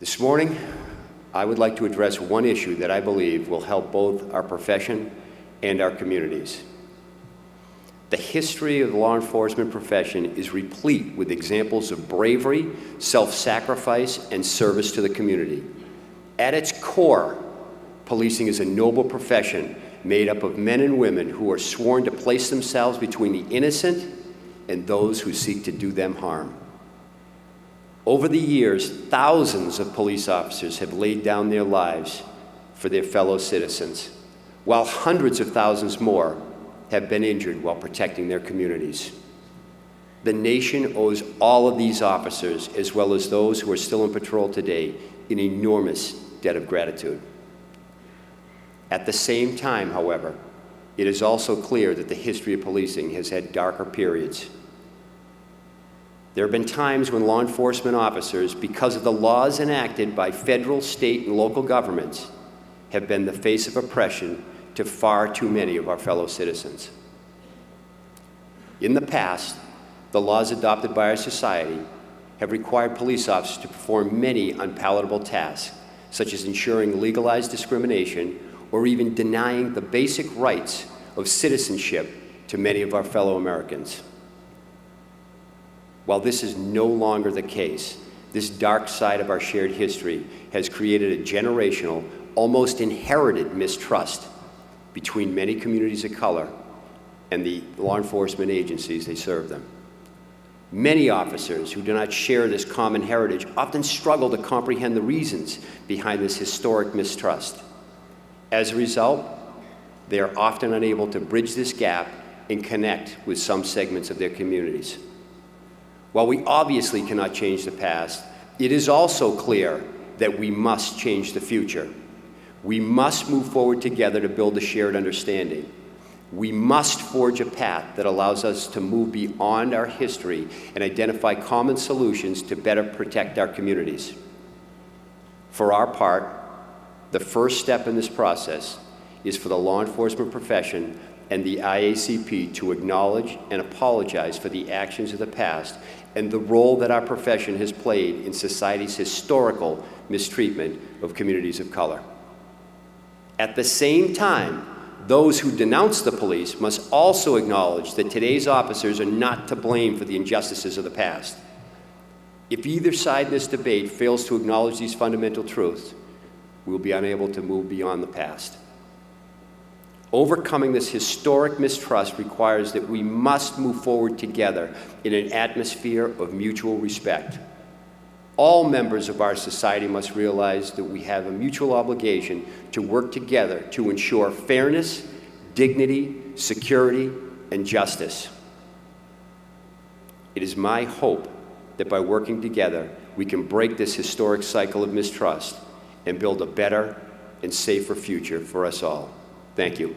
This morning, I would like to address one issue that I believe will help both our profession and our communities. The history of the law enforcement profession is replete with examples of bravery, self-sacrifice, and service to the community. At its core, policing is a noble profession made up of men and women who are sworn to place themselves between the innocent and those who seek to do them harm. Over the years, thousands of police officers have laid down their lives for their fellow citizens, while hundreds of thousands more have been injured while protecting their communities. The nation owes all of these officers, as well as those who are still on patrol today, an enormous debt of gratitude. At the same time, however, it is also clear that the history of policing has had darker periods. There have been times when law enforcement officers, because of the laws enacted by federal, state, and local governments, have been the face of oppression to far too many of our fellow citizens. In the past, the laws adopted by our society have required police officers to perform many unpalatable tasks, such as ensuring legalized discrimination or even denying the basic rights of citizenship to many of our fellow Americans. While this is no longer the case, this dark side of our shared history has created a generational, almost inherited mistrust between many communities of color and the law enforcement agencies they serve them. Many officers who do not share this common heritage often struggle to comprehend the reasons behind this historic mistrust. As a result, they are often unable to bridge this gap and connect with some segments of their communities. While we obviously cannot change the past, it is also clear that we must change the future. We must move forward together to build a shared understanding. We must forge a path that allows us to move beyond our history and identify common solutions to better protect our communities. For our part, the first step in this process is for the law enforcement profession and the IACP to acknowledge and apologize for the actions of the past and the role that our profession has played in society's historical mistreatment of communities of color. At the same time, those who denounce the police must also acknowledge that today's officers are not to blame for the injustices of the past. If either side in this debate fails to acknowledge these fundamental truths, we will be unable to move beyond the past. Overcoming this historic mistrust requires that we must move forward together in an atmosphere of mutual respect. All members of our society must realize that we have a mutual obligation to work together to ensure fairness, dignity, security, and justice. It is my hope that by working together, we can break this historic cycle of mistrust and build a better and safer future for us all. Thank you.